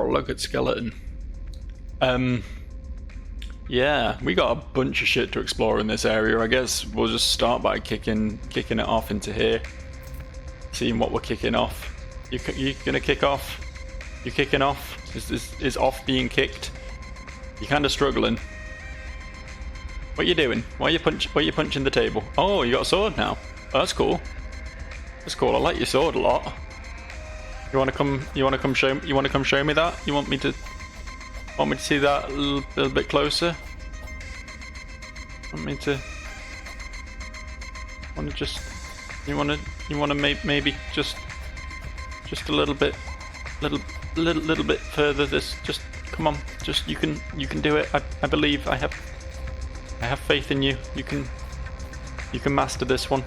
Look at skeleton. Yeah, we got a bunch of shit to explore in this area. I guess we'll just start by kicking it off into here. Seeing what we're kicking off. You gonna kick off? You kicking off? Is off being kicked? You're kind of struggling. What you doing? Why you punching the table? Oh, you got a sword now. Oh, that's cool. That's cool. I like your sword a lot. You wanna come show me that? You want me to see that a little bit closer? You wanna maybe just a little bit further. Just come on. Just you can do it. I believe. I have faith in you. You can master this one.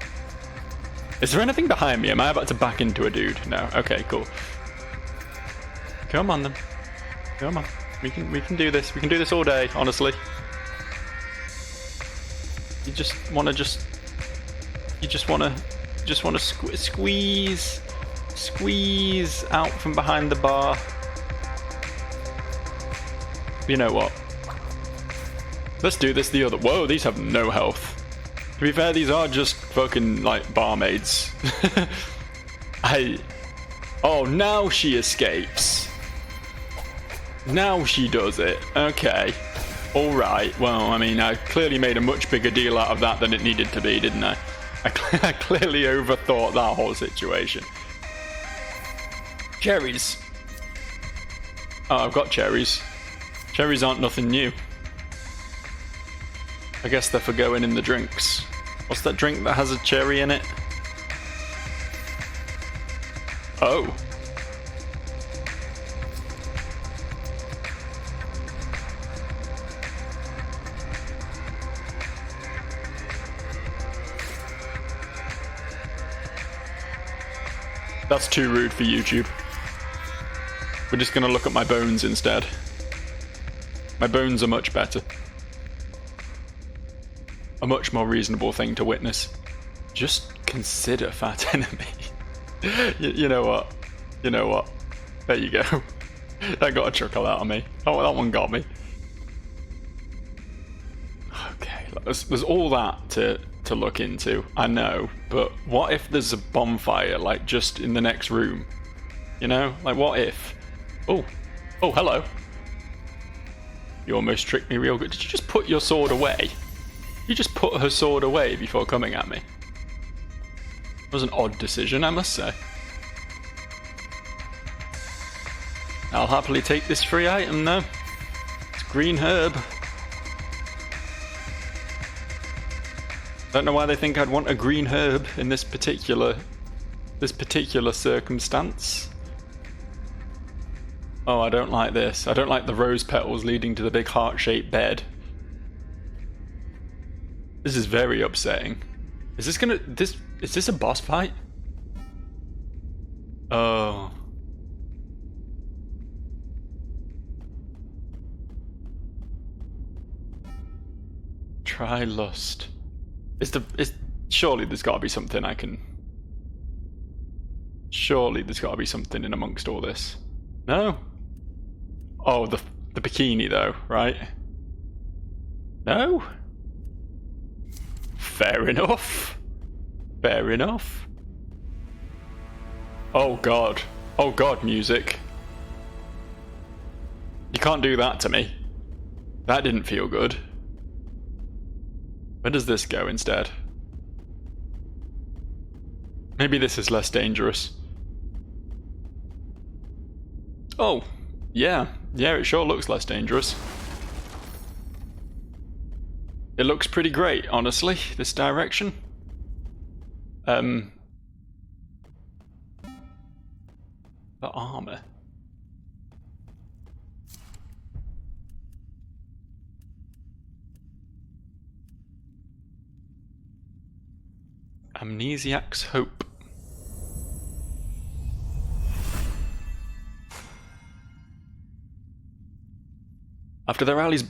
Is there anything behind me? Am I about to back into a dude? No. Okay, cool. Come on then. Come on. We can do this. We can do this all day, honestly. You just wanna squeeze out from behind the bar. You know what? Let's do this the other. Whoa, these have no health. To be fair, these are just fucking like barmaids. Oh, now she escapes. Now she does it. Okay. Alright. Well, I mean, I clearly made a much bigger deal out of that than it needed to be, didn't I? I clearly overthought that whole situation. Cherries. Oh, I've got cherries. Cherries aren't nothing new. I guess they're for going in the drinks. What's that drink that has a cherry in it? Oh. That's too rude for YouTube. We're just gonna look at my bones instead. My bones are much better. A much more reasonable thing to witness. Just consider Fat Enemy. You know what? You know what? There you go. That got a chuckle out of me. Oh, that one got me. Okay, there's all that to look into, I know, but what if there's a bonfire, like, just in the next room? You know? Like, what if? Oh, hello. You almost tricked me real good. Did you just put your sword away? You just put her sword away before coming at me. It was an odd decision, I must say. I'll happily take this free item, though. It's green herb. Don't know why they think I'd want a green herb in this particular circumstance. Oh, I don't like this. I don't like the rose petals leading to the big heart-shaped bed. This is very upsetting. Is this a boss fight? Oh. Try lust. Surely there's got to be something I can... Surely there's got to be something in amongst all this. No? Oh, the bikini though, right? No? Fair enough. Fair enough. Oh god. Oh god, music. You can't do that to me. That didn't feel good. Where does this go instead? Maybe this is less dangerous. Oh, yeah. Yeah, it sure looks less dangerous. It looks pretty great, honestly, this direction. The armor. Amnesiac's Hope. After their allies'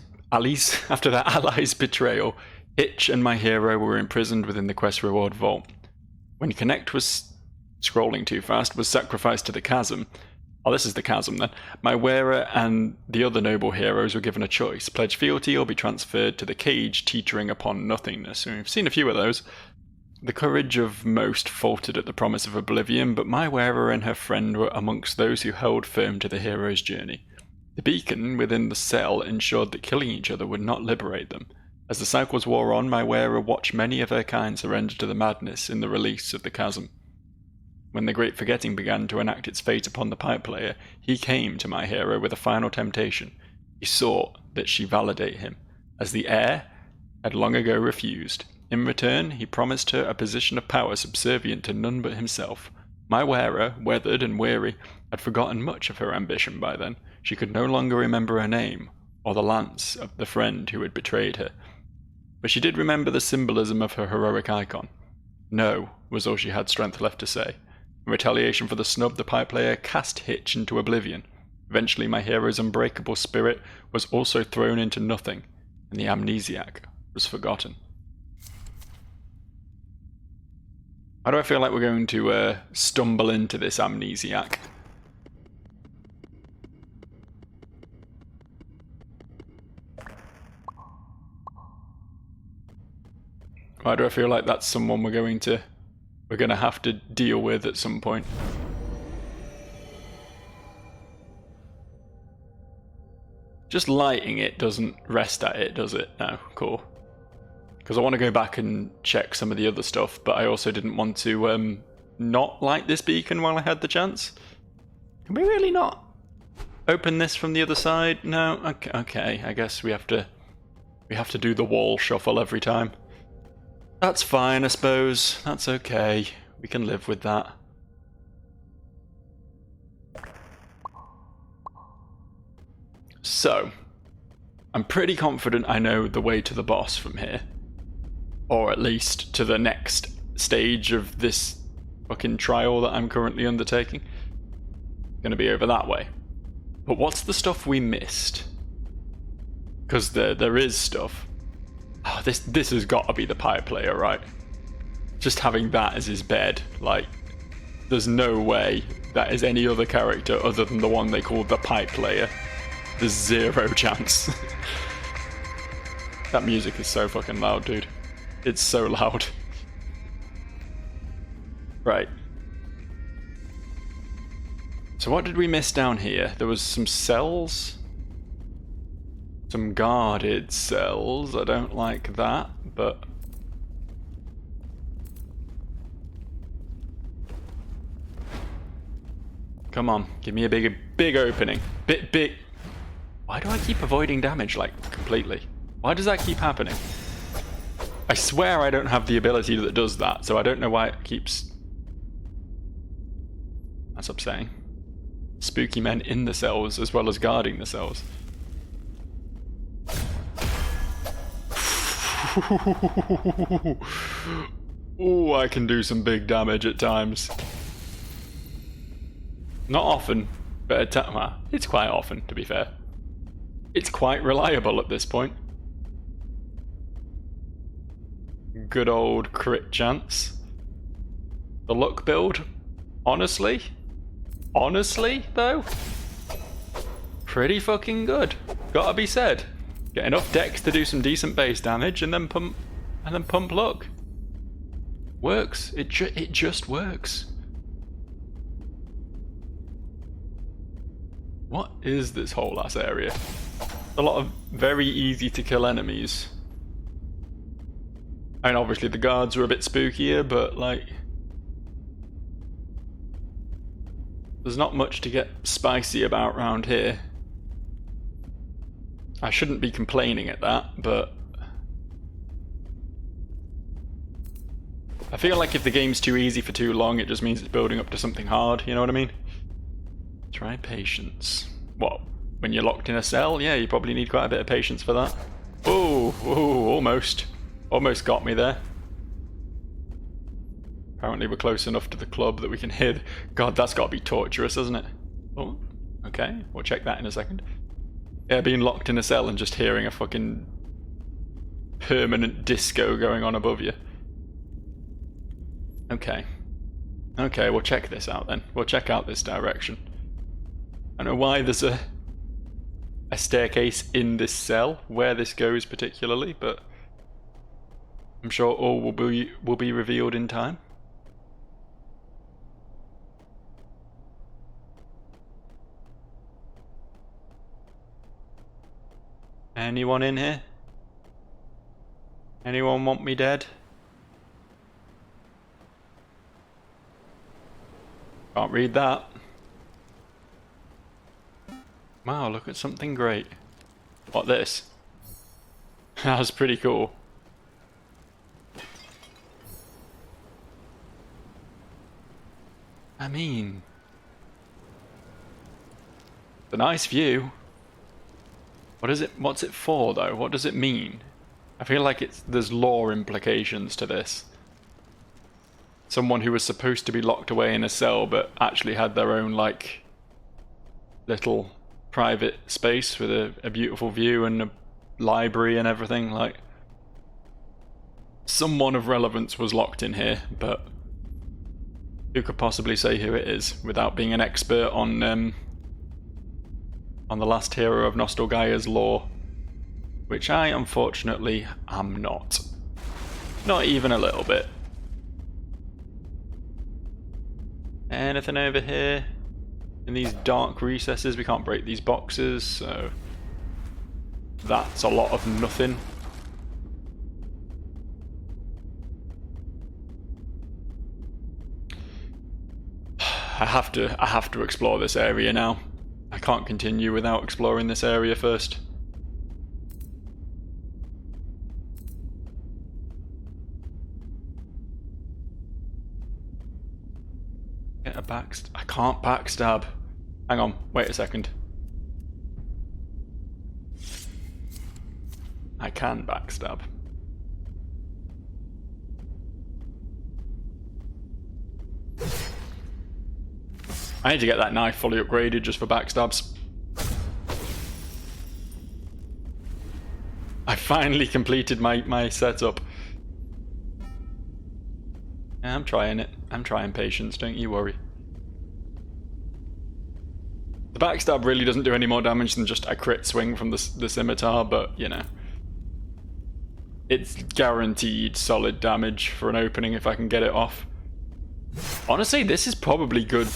betrayal, Hitch and my hero were imprisoned within the quest reward vault. When Connect was scrolling too fast, was sacrificed to the chasm. Oh, this is the chasm then. My wearer and the other noble heroes were given a choice: pledge fealty or be transferred to the cage teetering upon nothingness. We've seen a few of those. The courage of most faltered at the promise of oblivion, but my wearer and her friend were amongst those who held firm to the hero's journey. The beacon within the cell ensured that killing each other would not liberate them. As the cycles wore on, my wearer watched many of her kind surrender to the madness in the release of the chasm. When the great forgetting began to enact its fate upon the pipe player, he came to my hero with a final temptation. He sought that she validate him, as the heir had long ago refused. In return, he promised her a position of power subservient to none but himself. My wearer, weathered and weary, had forgotten much of her ambition by then. She could no longer remember her name, or the lance of the friend who had betrayed her. But she did remember the symbolism of her heroic icon. No, was all she had strength left to say. In retaliation for the snub, the pipe player cast Hitch into oblivion. Eventually my hero's unbreakable spirit was also thrown into nothing, and the amnesiac was forgotten. How do I feel like we're going to stumble into this amnesiac? Why do I feel like that's someone we're going to have to deal with at some point? Just lighting it doesn't rest at it, does it? No, cool. Because I want to go back and check some of the other stuff, but I also didn't want to not light this beacon while I had the chance. Can we really not open this from the other side? No? Okay. I guess we have to do the wall shuffle every time. That's fine, I suppose. That's okay. We can live with that. So, I'm pretty confident I know the way to the boss from here. Or at least to the next stage of this fucking trial that I'm currently undertaking. Gonna be over that way. But what's the stuff we missed? Because there is stuff. Oh, this has got to be the pipe player, right? Just having that as his bed, like, there's no way that is any other character other than the one they call the pipe player. There's zero chance. That music is so fucking loud, dude. It's so loud. Right. So what did we miss down here? There was some cells? Some guarded cells. I don't like that, but... Come on, give me a big opening. Big... Why do I keep avoiding damage, like, completely? Why does that keep happening? I swear I don't have the ability that does that, so I don't know why it keeps... That's upsetting. Spooky men in the cells as well as guarding the cells. Ooh, I can do some big damage at times. Not often, but at times... Well, it's quite often, to be fair. It's quite reliable at this point. Good old crit chance. The luck build, honestly though, pretty fucking good. Gotta be said. Get enough dex to do some decent base damage, and then pump luck. Works. It just works. What is this whole ass area? A lot of very easy to kill enemies. I mean, obviously the guards are a bit spookier, but like... There's not much to get spicy about round here. I shouldn't be complaining at that, but... I feel like if the game's too easy for too long, it just means it's building up to something hard, you know what I mean? Try patience. What? When you're locked in a cell? Yeah, you probably need quite a bit of patience for that. Oh, almost. Almost got me there. Apparently we're close enough to the club that we can hear... God, that's got to be torturous, isn't it? Oh, okay. We'll check that in a second. Yeah, being locked in a cell and just hearing a fucking permanent disco going on above you. Okay. Okay, we'll check this out then. We'll check out this direction. I don't know why there's a staircase in this cell, where this goes particularly, but I'm sure all will be revealed in time. Anyone in here? Anyone want me dead? Can't read that. Wow, look at something great. What, this? That's pretty cool. I mean, it's a nice view. What's it for though? What does it mean? I feel like there's lore implications to this. Someone who was supposed to be locked away in a cell but actually had their own like little private space with a beautiful view and a library and everything. Like, someone of relevance was locked in here, but who could possibly say who it is without being an expert on the last hero of Nostalgaia's lore, which I unfortunately am not. Not even a little bit. Anything over here? In these dark recesses, we can't break these boxes, so that's a lot of nothing. I have to explore this area now. I can't continue without exploring this area first. Get a backstab. I can't backstab. Hang on, wait a second. I can backstab. I need to get that knife fully upgraded just for backstabs. I finally completed my setup. Yeah, I'm trying it. I'm trying patience, don't you worry. The backstab really doesn't do any more damage than just a crit swing from the scimitar, but, you know. It's guaranteed solid damage for an opening if I can get it off. Honestly, this is probably good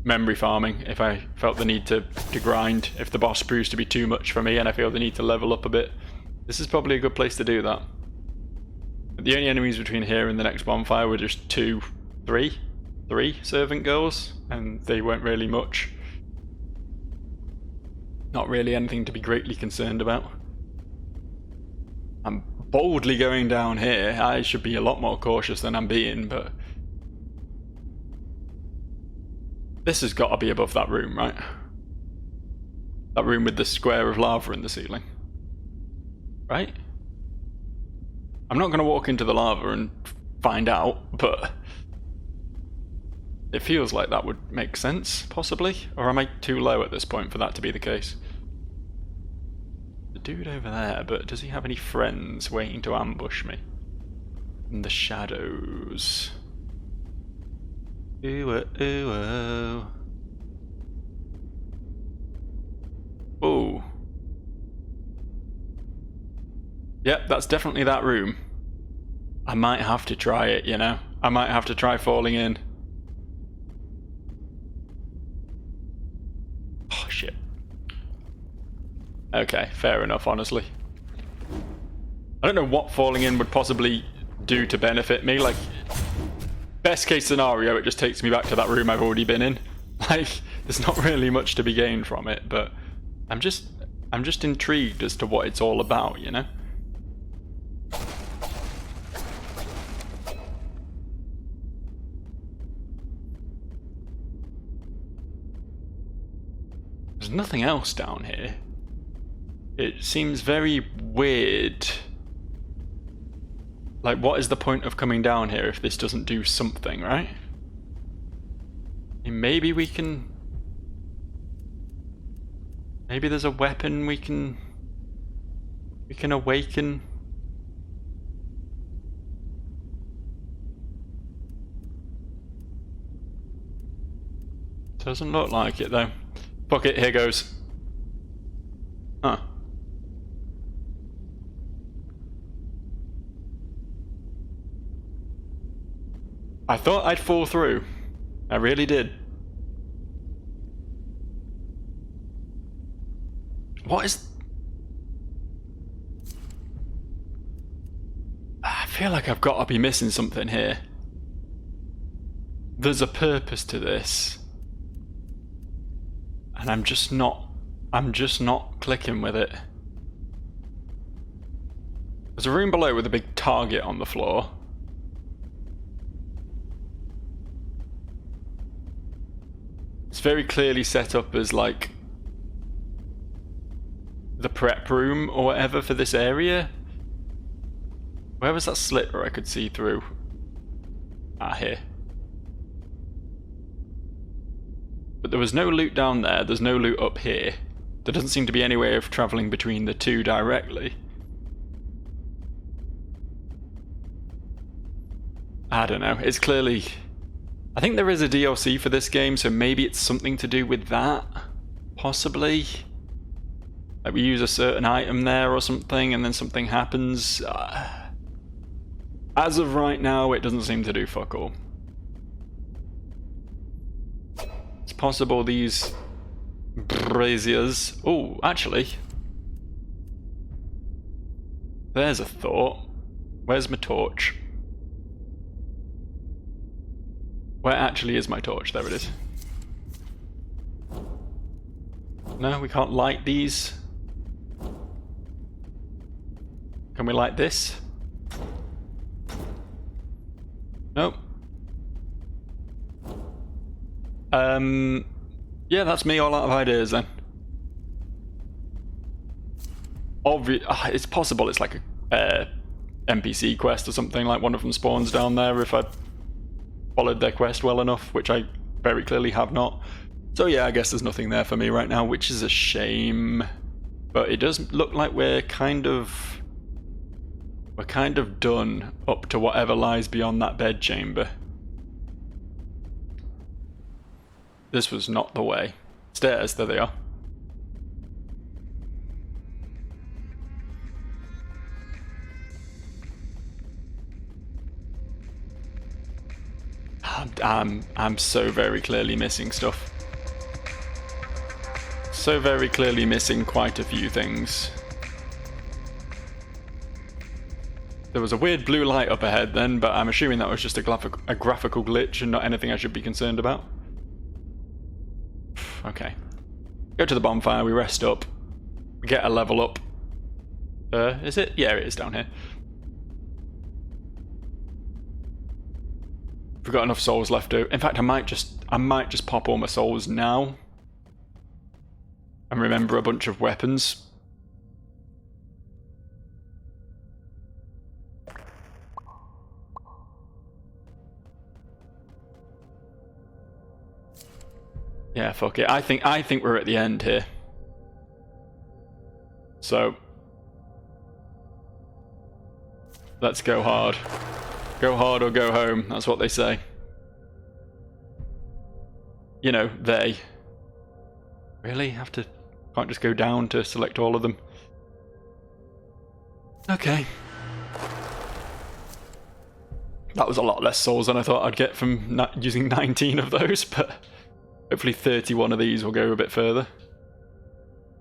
memory farming if I felt the need to grind. If the boss proves to be too much for me and I feel the need to level up a bit, this is probably a good place to do that. But the only enemies between here and the next bonfire were just three servant girls, and they weren't really much. Not really anything to be greatly concerned about. I'm boldly going down here. I should be a lot more cautious than I'm being, but this has got to be above that room, right? That room with the square of lava in the ceiling. Right? I'm not going to walk into the lava and find out, but it feels like that would make sense, possibly. Or am I too low at this point for that to be the case? The dude over there, but does he have any friends waiting to ambush me? In the shadows. Ooh, ooh, ooh. Oh. Yep, that's definitely that room. I might have to try it, you know? I might have to try falling in. Oh, shit. Okay, fair enough, honestly. I don't know what falling in would possibly do to benefit me. Like, best case scenario, it just takes me back to that room I've already been in. Like, there's not really much to be gained from it, but I'm just intrigued as to what it's all about, you know? There's nothing else down here. It seems very weird. Like, what is the point of coming down here if this doesn't do something, right? And maybe we can... Maybe there's a weapon we can awaken. Doesn't look like it, though. Fuck it, here goes. Huh. I thought I'd fall through. I really did. What is... I feel like I've got to be missing something here. There's a purpose to this. And I'm just not clicking with it. There's a room below with a big target on the floor. It's very clearly set up as like the prep room or whatever for this area. Where was that slit where I could see through? Ah, here. But there was no loot down there, there's no loot up here. There doesn't seem to be any way of travelling between the two directly. I don't know, it's clearly... I think there is a DLC for this game, so maybe it's something to do with that? Possibly? Like we use a certain item there or something, and then something happens. As of right now, it doesn't seem to do fuck all. It's possible these braziers... Oh, actually. There's a thought. Where's my torch? Where actually is my torch? There it is. No, we can't light these. Can we light this? Nope. Yeah, that's me all out of ideas then. It's possible it's like a NPC quest or something, like one of them spawns down there if I followed their quest well enough, which I very clearly have not. So yeah, I guess there's nothing there for me right now, which is a shame. But it does look like we're kind of done up to whatever lies beyond that bed chamber. This was not the way. Stairs, there they are. I'm so very clearly missing stuff. So very clearly missing quite a few things. There was a weird blue light up ahead then, but I'm assuming that was just a graphical glitch and not anything I should be concerned about. Okay. Go to the bonfire, we rest up. We get a level up. Is it? Yeah, it is down here. We've got enough souls left to... In fact, I might just pop all my souls now. And remember a bunch of weapons. Yeah, fuck it. I think we're at the end here. So let's go hard. Go hard or go home, that's what they say. You know, they. Really? Can't just go down to select all of them. Okay. That was a lot less souls than I thought I'd get from using 19 of those, but hopefully 31 of these will go a bit further.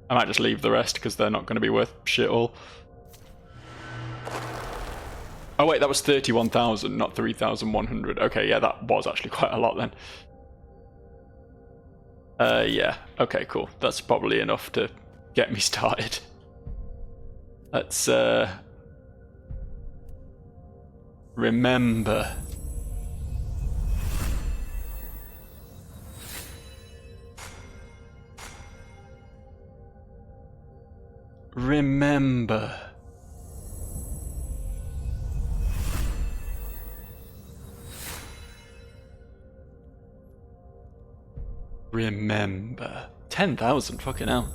I might just leave the rest because they're not going to be worth shit all. Oh wait, that was 31,000, not 3,100. Okay, yeah, that was actually quite a lot then. Yeah, okay, cool. That's probably enough to get me started. Let's, remember. Remember. Remember. 10,000, fucking hell.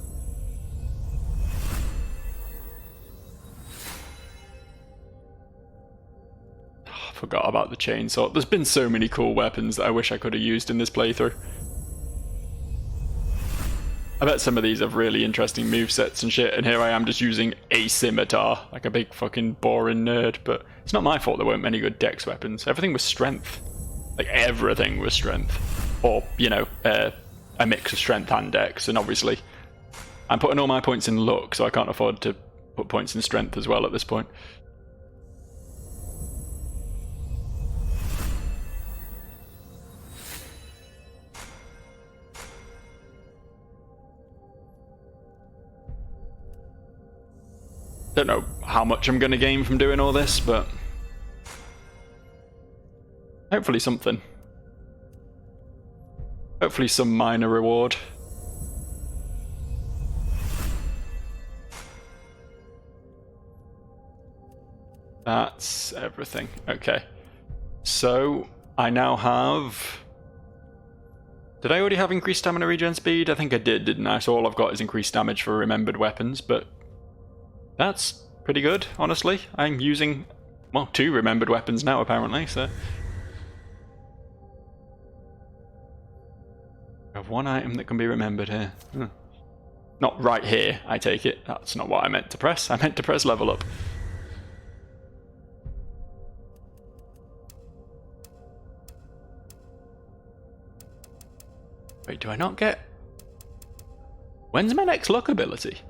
Oh, I forgot about the chainsaw. There's been so many cool weapons that I wish I could have used in this playthrough. I bet some of these have really interesting movesets and shit, and here I am just using a scimitar, like a big fucking boring nerd, but it's not my fault there weren't many good dex weapons. Everything was strength. Like, everything was strength. Or, you know, a mix of strength and dex, and obviously I'm putting all my points in luck, so I can't afford to put points in strength as well at this point. Don't know how much I'm going to gain from doing all this, but hopefully something. Hopefully some minor reward. That's everything. Okay. So, I now have... Did I already have increased stamina regen speed? I think I did, didn't I? So all I've got is increased damage for remembered weapons, but... That's pretty good, honestly. I'm using, well, 2 remembered weapons now, apparently, so... I have 1 item that can be remembered here. Not right here, I take it. That's not what I meant to press. I meant to press level up. Wait, do I not get... When's my next luck ability?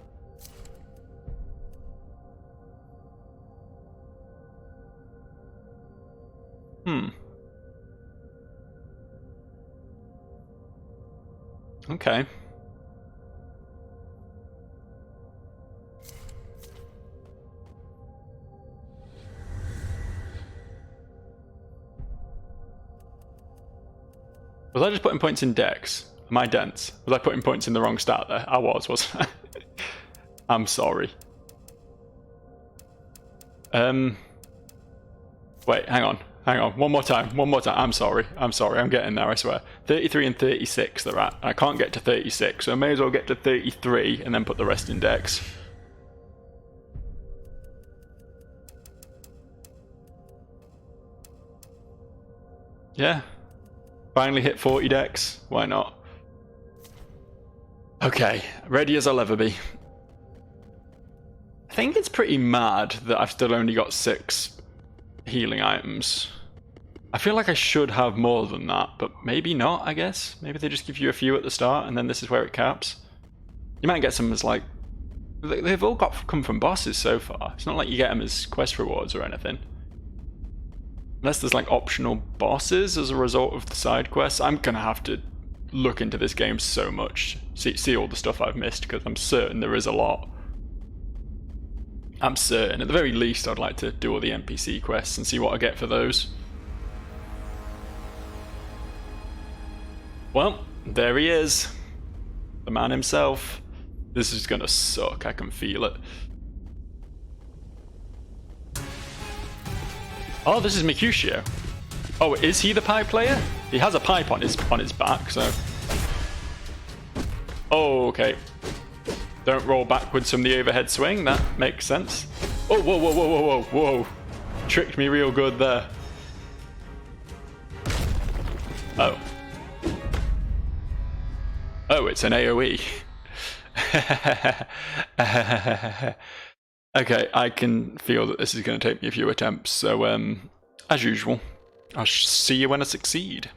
Okay. Was I just putting points in dex? Am I dense? Was I putting points in the wrong stat there? I was, wasn't I? I'm sorry. Wait, hang on. One more time. I'm sorry. I'm getting there, I swear. 33 and 36 they're at. I can't get to 36, so I may as well get to 33 and then put the rest in dex. Yeah. Finally hit 40 dex. Why not? Okay, ready as I'll ever be. I think it's pretty mad that I've still only got 6 healing items. I feel like I should have more than that, but maybe not, I guess. Maybe they just give you a few at the start and then this is where it caps. You might get some as like... They've all come from bosses so far. It's not like you get them as quest rewards or anything. Unless there's like optional bosses as a result of the side quests. I'm gonna have to look into this game so much. See all the stuff I've missed, because I'm certain there is a lot. I'm certain. At the very least, I'd like to do all the NPC quests and see what I get for those. Well, there he is. The man himself. This is gonna suck, I can feel it. Oh, this is Mercutio. Oh, is he the pipe player? He has a pipe on his back, so... Oh, okay. Don't roll backwards from the overhead swing, that makes sense. Oh, whoa. Tricked me real good there. Oh. Oh, it's an AoE. Okay, I can feel that this is going to take me a few attempts, so as usual, I'll see you when I succeed.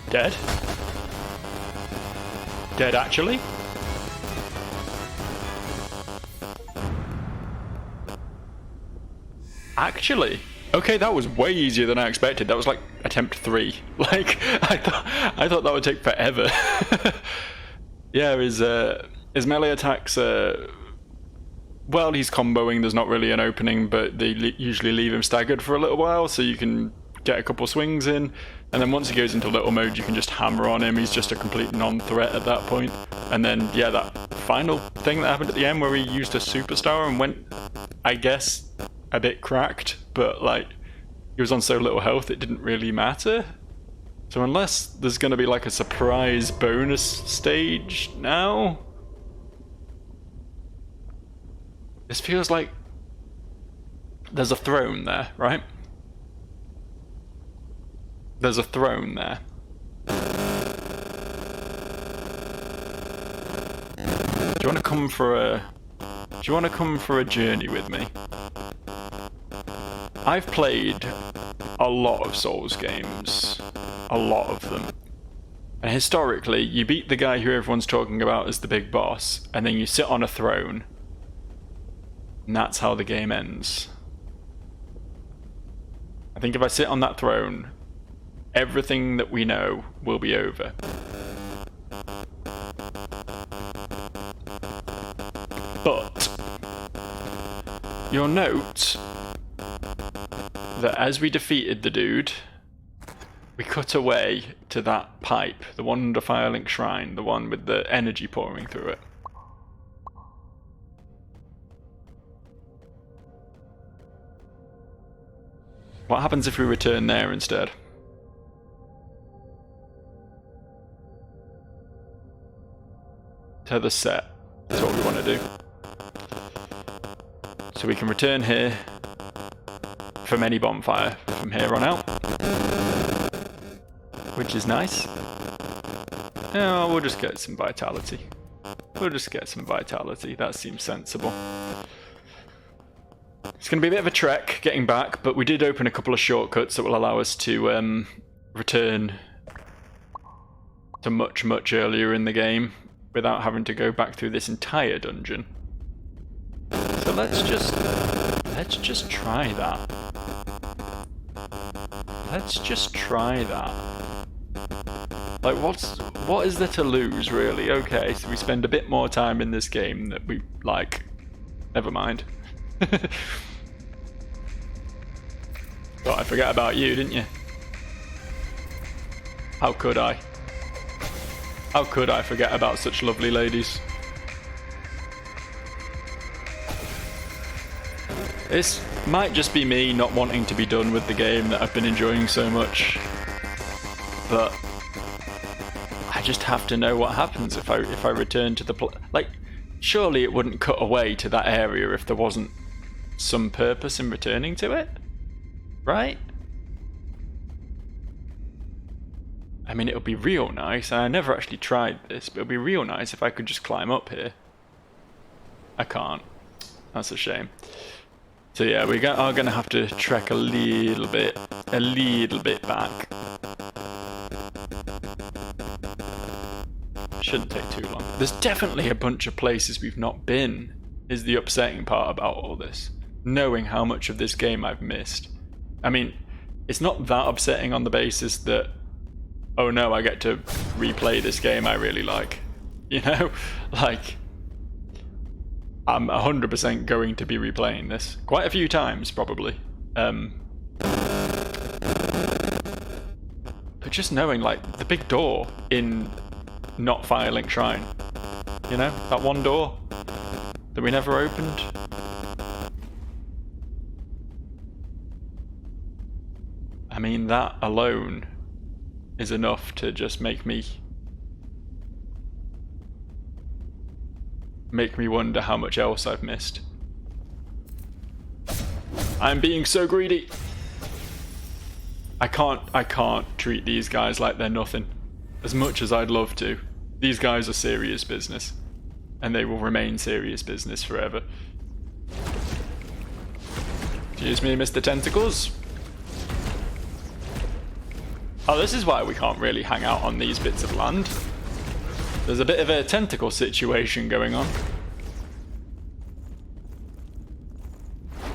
Dead? Dead, actually? Actually? Okay, that was way easier than I expected. That was like attempt 3. Like, I thought that would take forever. Yeah, his melee attacks, well, he's comboing, there's not really an opening, but they usually leave him staggered for a little while, so you can get a couple swings in, and then once he goes into little mode you can just hammer on him. He's just a complete non-threat at that point. And then yeah, that final thing that happened at the end where he used a superstar and went, I guess, a bit cracked, but like he was on so little health it didn't really matter. So unless there's gonna be like a surprise bonus stage now, this feels like there's a throne there, right? There's a throne there. Do you want to come for a journey with me? I've played a lot of Souls games, a lot of them. And historically, you beat the guy who everyone's talking about as the big boss, and then you sit on a throne. And that's how the game ends. I think if I sit on that throne, everything that we know will be over. But you'll note that as we defeated the dude, we cut away to that pipe, the one under Firelink Shrine, the one with the energy pouring through it. What happens if we return there instead? Tether set. That's what we want to do. So we can return here from any bonfire from here on out, which is nice. Oh, we'll just get some vitality. That seems sensible. It's going to be a bit of a trek getting back, but we did open a couple of shortcuts that will allow us to return to much earlier in the game without having to go back through this entire dungeon. So let's just try that. Like, what is there to lose, really? Okay, so we spend a bit more time in this game that we like. Never mind. Thought I forgot about you, didn't you? How could I? How could I forget about such lovely ladies? This might just be me not wanting to be done with the game that I've been enjoying so much, but I just have to know what happens if I return to the like, surely it wouldn't cut away to that area if there wasn't some purpose in returning to it, right? I mean, it would be real nice, and I never actually tried this, but it would be real nice if I could just climb up here. I can't. That's a shame. So yeah, we are going to have to trek a little bit back. Shouldn't take too long. There's definitely a bunch of places we've not been, is the upsetting part about all this. Knowing how much of this game I've missed. I mean, it's not that upsetting on the basis that, oh no, I get to replay this game I really like. You know? Like, I'm 100% going to be replaying this. Quite a few times, probably. But just knowing, like, the big door in not Firelink Shrine. You know? That one door that we never opened. I mean, that alone is enough to just make me wonder how much else I've missed. I'm being so greedy. I can't treat these guys like they're nothing. As much as I'd love to. These guys are serious business. And they will remain serious business forever. Excuse me, Mr. Tentacles. Oh, this is why we can't really hang out on these bits of land. There's a bit of a tentacle situation going on.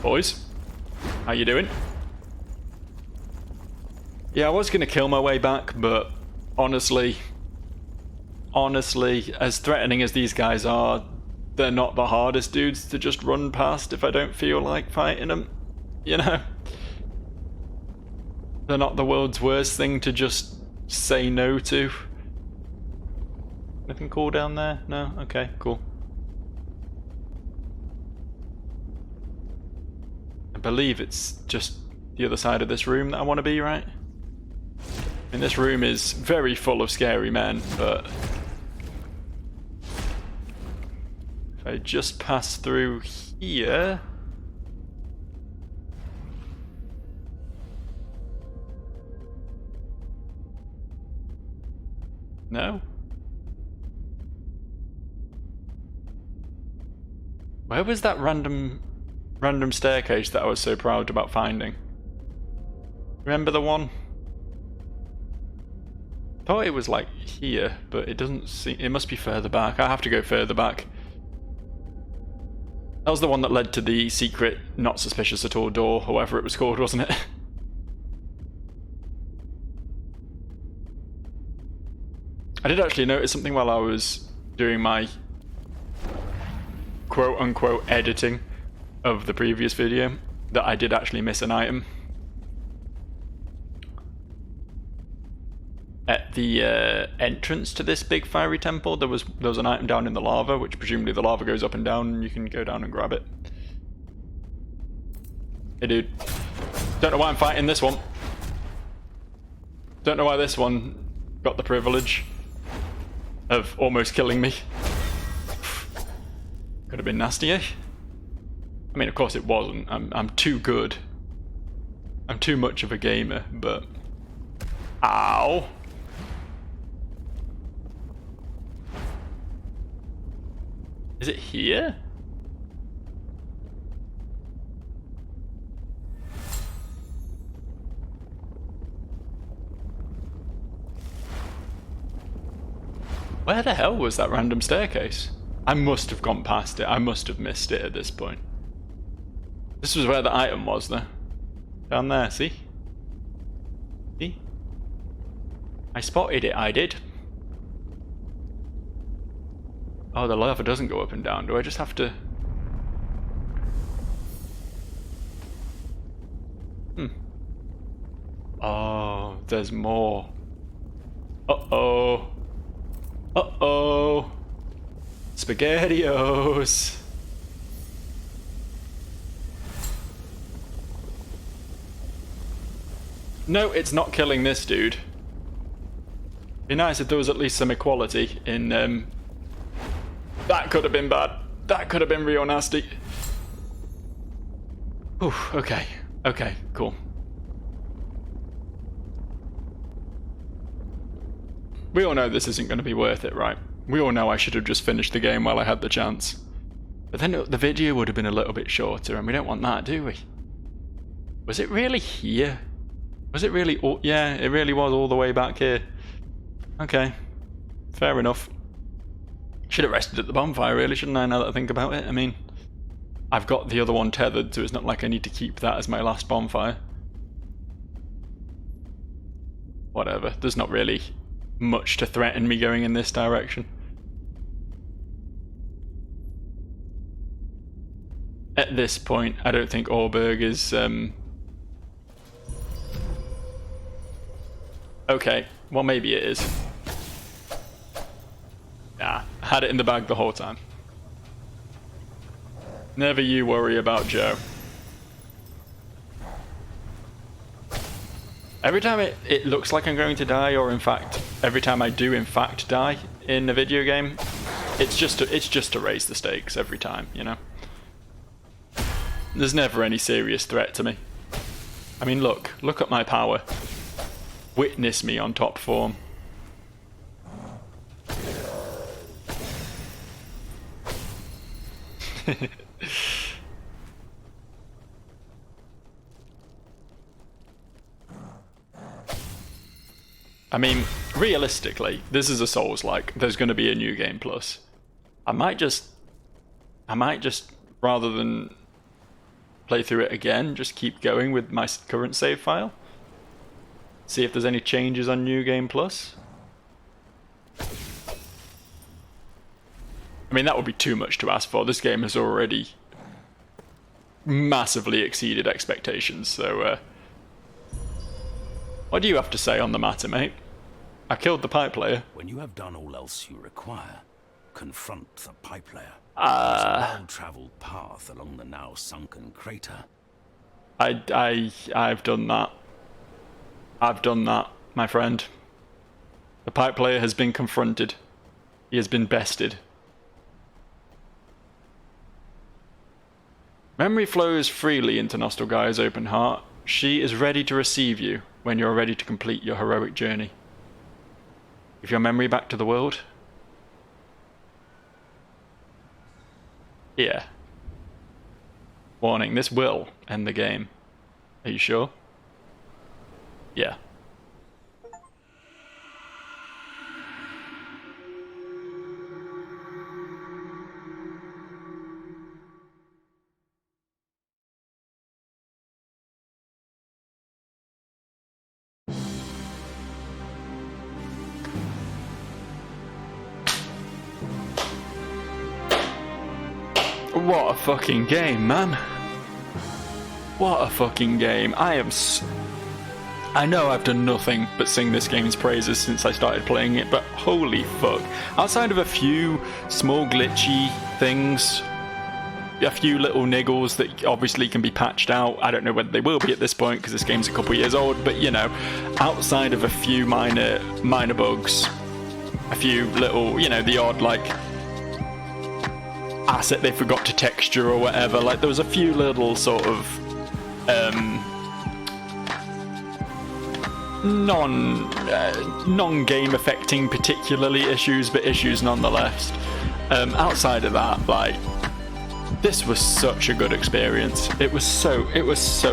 Boys, how you doing? Yeah, I was going to kill my way back, but honestly, as threatening as these guys are, they're not the hardest dudes to just run past if I don't feel like fighting them, you know? They're not the world's worst thing to just say no to. Nothing cool down there? No? Okay, cool. I believe it's just the other side of this room that I want to be, right? I mean, this room is very full of scary men, but if I just pass through here... No? Where was that random staircase that I was so proud about finding? Remember the one? Thought it was like here, but it doesn't seem... It must be further back. I have to go further back. That was the one that led to the secret, not suspicious at all door, or whatever it was called, wasn't it? I did actually notice something while I was doing my quote-unquote editing of the previous video, that I did actually miss an item. At the entrance to this big fiery temple, there was an item down in the lava, which presumably the lava goes up and down, and you can go down and grab it. Hey dude, don't know why I'm fighting this one. Don't know why this one got the privilege of almost killing me. Could have been nasty, eh? I mean, of course it wasn't. I'm too good. I'm too much of a gamer, but... Ow! Is it here? Where the hell was that random staircase? I must have gone past it. I must have missed it at this point. This was where the item was, though. Down there, see? See? I spotted it, I did. Oh, the lava doesn't go up and down. Do I just have to... Oh, there's more. Uh-oh. Uh-oh. SpaghettiOs. No, it's not killing this dude. Be nice if there was at least some equality in, That could have been bad. That could have been real nasty. Ooh, okay. Okay, cool. We all know this isn't going to be worth it, right? We all know I should have just finished the game while I had the chance. But then the video would have been a little bit shorter, and we don't want that, do we? Was it really here? Was it really... Oh, yeah, it really was all the way back here. Okay. Fair enough. Should have rested at the bonfire, really, shouldn't I, now that I think about it? I mean, I've got the other one tethered, so it's not like I need to keep that as my last bonfire. Whatever. There's not really much to threaten me going in this direction. At this point, I don't think Auberg is... Okay, well maybe it is. Nah, I had it in the bag the whole time. Never you worry about Joe. Every time it looks like I'm going to die, or in fact, every time I do in fact die in a video game, it's just to raise the stakes every time, you know? There's never any serious threat to me. I mean, look at my power. Witness me on top form. I mean, realistically, this is a Souls-like. There's going to be a new game plus. I might just, rather than play through it again, just keep going with my current save file. See if there's any changes on New Game Plus. I mean, that would be too much to ask for. This game has already massively exceeded expectations, so... what do you have to say on the matter, mate? I killed the pipe layer. When you have done all else you require, confront the pipe layer. It's a well-travelled path along the now sunken crater. I've done that. I've done that, my friend. The pipe layer has been confronted. He has been bested. Memory flows freely into Nostalgaia's open heart. She is ready to receive you when you're ready to complete your heroic journey. Give your memory back to the world. Yeah. Warning, this will end the game. Are you sure? Yeah. What a fucking game, man. What a fucking game. I know I've done nothing but sing this game's praises since I started playing it, but holy fuck. Outside of a few small glitchy things, a few little niggles that obviously can be patched out, I don't know whether they will be at this point because this game's a couple years old, but you know, outside of a few minor bugs, a few little, you know, the odd like asset they forgot to texture or whatever, like there was a few little sort of non-game affecting particularly issues, but issues nonetheless. Outside of that, like, this was such a good experience. It was so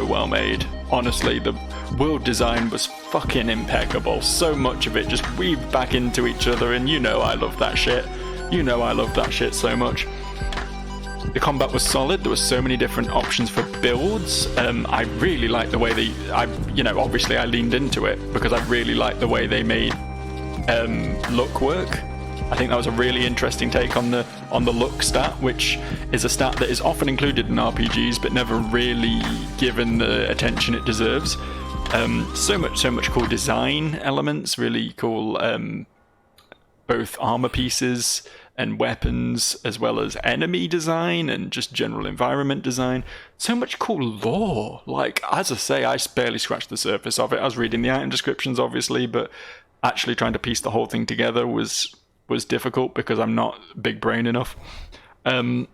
well made. Honestly, the world design was fucking impeccable. So much of it just weaved back into each other, and you know I love that shit. You know I love that shit so much. The combat was solid. There were so many different options for builds. I really liked the way obviously I leaned into it because I really liked the way they made luck work. I think that was a really interesting take on the luck stat, which is a stat that is often included in RPGs but never really given the attention it deserves. So much cool design elements, really cool both armor pieces and weapons, as well as enemy design and just general environment design. So much cool lore. Like, as I say, I barely scratched the surface of it. I was reading the item descriptions, obviously, but actually trying to piece the whole thing together was difficult because I'm not big brain enough. But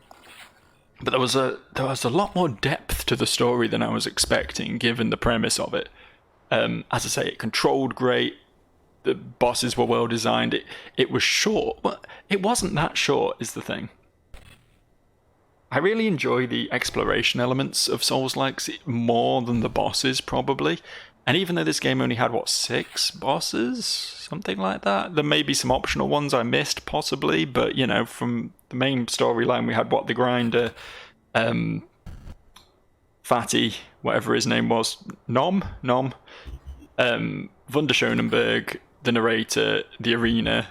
there was a lot more depth to the story than I was expecting, given the premise of it. As I say, it controlled great. The bosses were well designed. It was short, but it wasn't that short is the thing. I really enjoy the exploration elements of Souls-likes more than the bosses, probably. And even though this game only had, what, 6 bosses? Something like that? There may be some optional ones I missed, possibly, but, you know, from the main storyline, we had, what, the grinder, Fatty, whatever his name was, Nom, Wunderschönenberg, the narrator, the arena,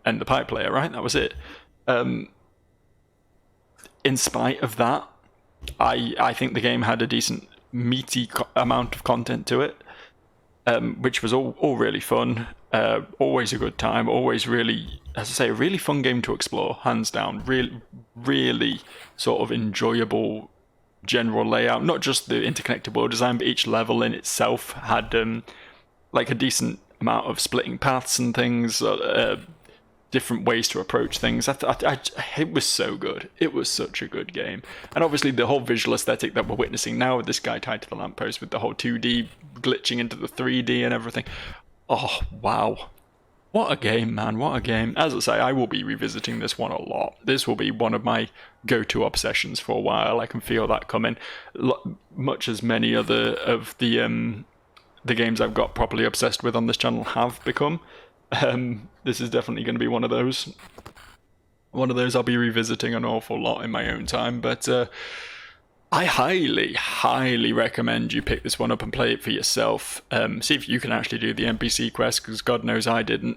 and the pipe player, right? That was it. In spite of that, I think the game had a decent, meaty amount of content to it, which was all really fun. Always a good time. Always really, as I say, a really fun game to explore, hands down. Really sort of enjoyable general layout. Not just the interconnected world design, but each level in itself had like a decent amount of splitting paths and things. Different ways to approach things. It was so good. It was such a good game. And obviously the whole visual aesthetic that we're witnessing now with this guy tied to the lamppost with the whole 2D glitching into the 3D and everything. Oh, wow. What a game, man. What a game. As I say, I will be revisiting this one a lot. This will be one of my go-to obsessions for a while. I can feel that coming. Much as many other of the games I've got properly obsessed with on this channel have become. This is definitely going to be one of those. One of those I'll be revisiting an awful lot in my own time, but I highly, highly recommend you pick this one up and play it for yourself. See if you can actually do the NPC quest, because God knows I didn't.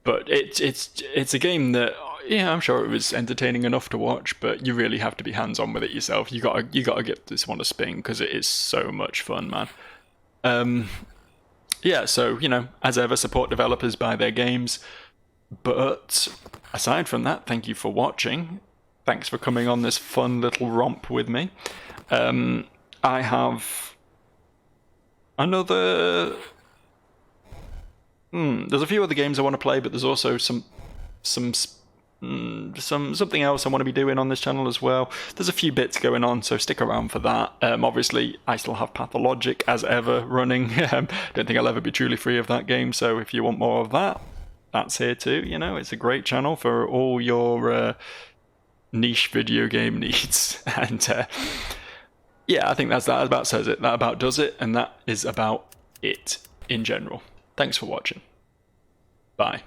But it's a game that, yeah, I'm sure it was entertaining enough to watch, but you really have to be hands-on with it yourself. You gotta get this one a spin, because it is so much fun, man. Yeah, so, you know, as ever, support developers by their games. But aside from that, thank you for watching. Thanks for coming on this fun little romp with me. I have another... there's a few other games I want to play, but there's also something else I want to be doing on this channel as well. There's a few bits going on, so stick around for that. Obviously, I still have Pathologic as ever running. Don't think I'll ever be truly free of that game, so if you want more of that, that's here too. You know, it's a great channel for all your niche video game needs. And yeah, I think that about says it. That about does it, and that is about it in general. Thanks for watching. Bye.